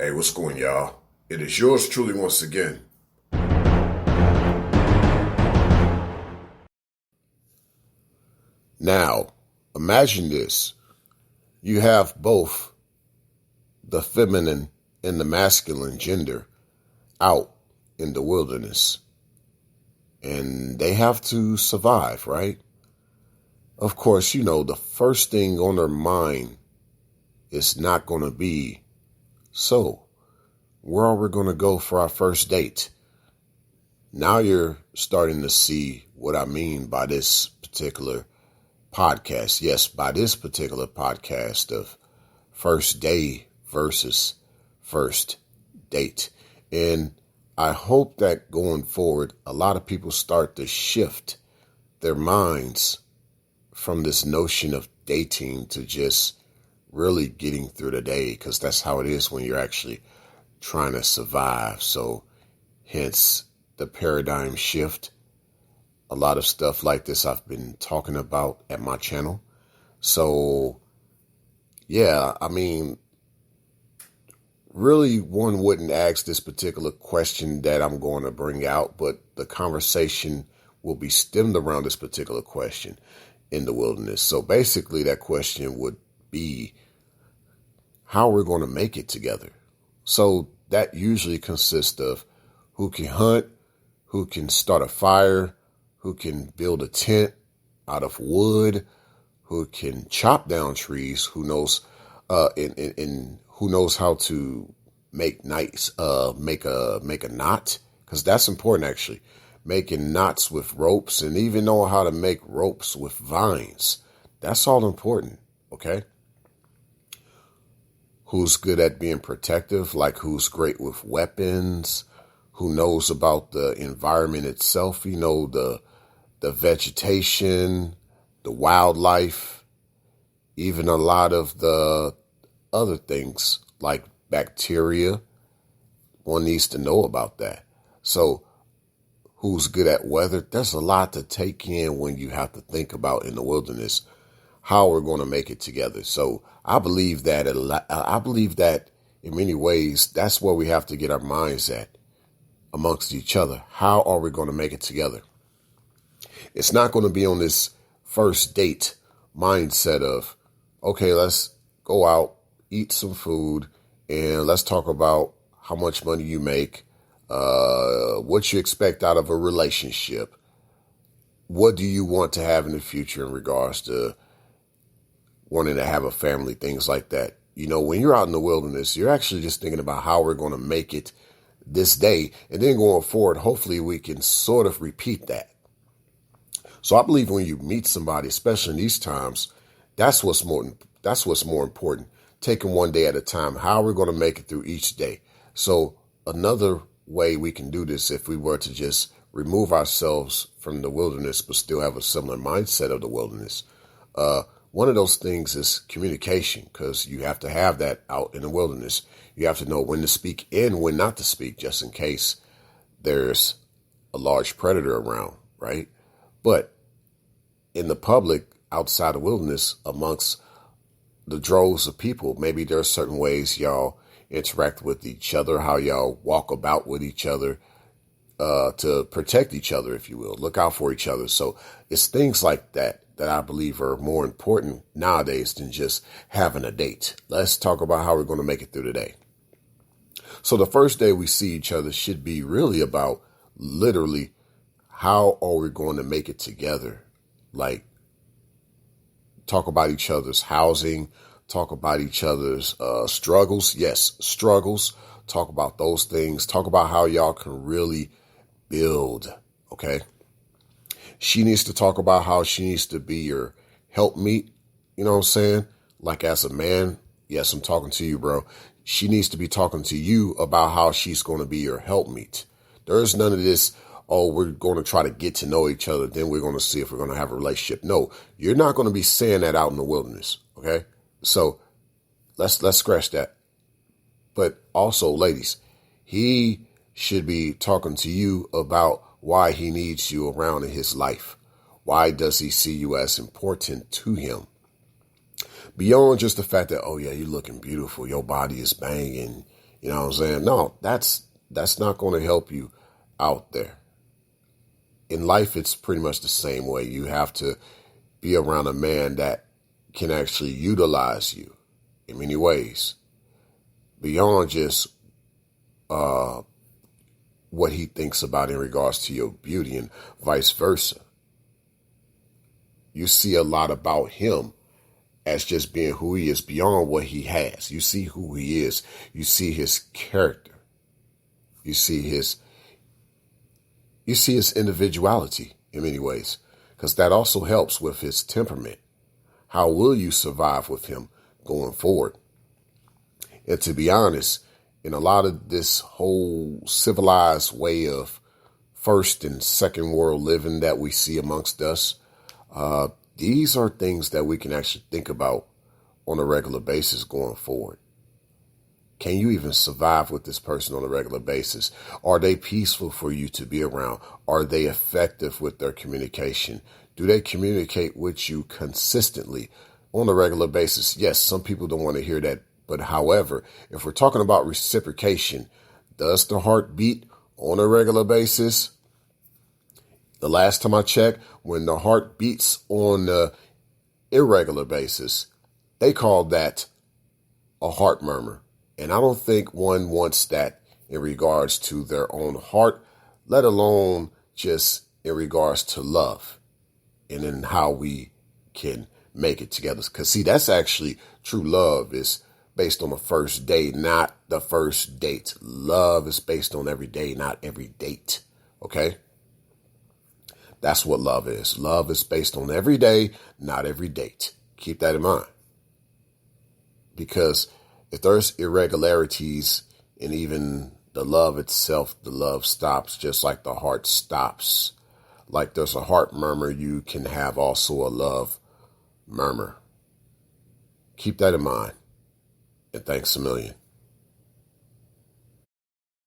Hey, what's going, y'all? It is yours truly once again. Now, imagine this. You have both the feminine and the masculine gender out in the wilderness, and they have to survive, right? Of course, the first thing on their mind is not going to be, so, where are we going to go for our first date? Now you're starting to see what I mean by this particular podcast. Yes, by this particular podcast of first day versus first date. And I hope that going forward, a lot of people start to shift their minds from this notion of dating to just really getting through the day, because that's how it is when you're actually trying to survive. So hence the paradigm shift. A lot of stuff like this I've been talking about at my channel. So, yeah, really one wouldn't ask this particular question that I'm going to bring out, but the conversation will be stemmed around this particular question in the wilderness. So basically that question would be how we're going to make it together. So that usually consists of who can hunt, who can start a fire, who can build a tent out of wood, who can chop down trees, who knows and who knows how to make make a knot, because that's important actually. Making knots with ropes, and even know how to make ropes with vines. That's all important, okay? Who's good at being protective, like who's great with weapons, who knows about the environment itself, the vegetation, the wildlife, even a lot of the other things like bacteria. One needs to know about that. So who's good at weather? There's a lot to take in when you have to think about in the wilderness how we're going to make it together. So I believe that in many ways, that's where we have to get our minds at amongst each other. How are we going to make it together? It's not going to be on this first date mindset of, okay, let's go out, eat some food, and let's talk about how much money you make, what you expect out of a relationship. What do you want to have in the future in regards to wanting to have a family, things like that. When you're out in the wilderness, you're actually just thinking about how we're going to make it this day. And then going forward, hopefully we can sort of repeat that. So I believe when you meet somebody, especially in these times, that's what's more important. Taking one day at a time, how we're going to make it through each day. So another way we can do this, if we were to just remove ourselves from the wilderness, but still have a similar mindset of the wilderness, one of those things is communication, because you have to have that out in the wilderness. You have to know when to speak and when not to speak, just in case there's a large predator around, right? But in the public, outside the wilderness, amongst the droves of people, maybe there are certain ways y'all interact with each other, how y'all walk about with each other, to protect each other, if you will, look out for each other. So it's things like that I believe are more important nowadays than just having a date. Let's talk about how we're going to make it through the day. So the first day we see each other should be really about literally how are we going to make it together? Like talk about each other's housing, talk about each other's struggles. Yes, struggles. Talk about those things. Talk about how y'all can really build, okay? She needs to talk about how she needs to be your helpmeet. You know what I'm saying? Like as a man, yes, I'm talking to you, bro. She needs to be talking to you about how she's going to be your helpmeet. There's none of this, oh, we're going to try to get to know each other, then we're going to see if we're going to have a relationship. No, you're not going to be saying that out in the wilderness, okay? So let's scratch that. But also, ladies, he should be talking to you about why he needs you around in his life. Why does he see you as important to him? Beyond just the fact that, oh yeah, you're looking beautiful, your body is banging, You know what I'm saying? No, that's not going to help you out there. In life, it's pretty much the same way. You have to be around a man that can actually utilize you in many ways beyond just what he thinks about in regards to your beauty and vice versa. You see a lot about him as just being who he is beyond what he has. You see who he is. You see his character. You see his individuality in many ways, because that also helps with his temperament. How will you survive with him going forward? And to be honest, in a lot of this whole civilized way of first and second world living that we see amongst us, these are things that we can actually think about on a regular basis going forward. Can you even survive with this person on a regular basis? Are they peaceful for you to be around? Are they effective with their communication? Do they communicate with you consistently on a regular basis? Yes, some people don't want to hear that. But however, if we're talking about reciprocation, does the heart beat on a regular basis? The last time I checked, when the heart beats on an irregular basis, they call that a heart murmur. And I don't think one wants that in regards to their own heart, let alone just in regards to love and in how we can make it together. Because see, that's actually true love is based on the first day, not the first date. Love is based on every day, not every date. Okay? That's what love is. Love is based on every day, not every date. Keep that in mind. Because if there's irregularities in even the love itself, the love stops just like the heart stops. Like there's a heart murmur, you can have also a love murmur. Keep that in mind. And thanks a million.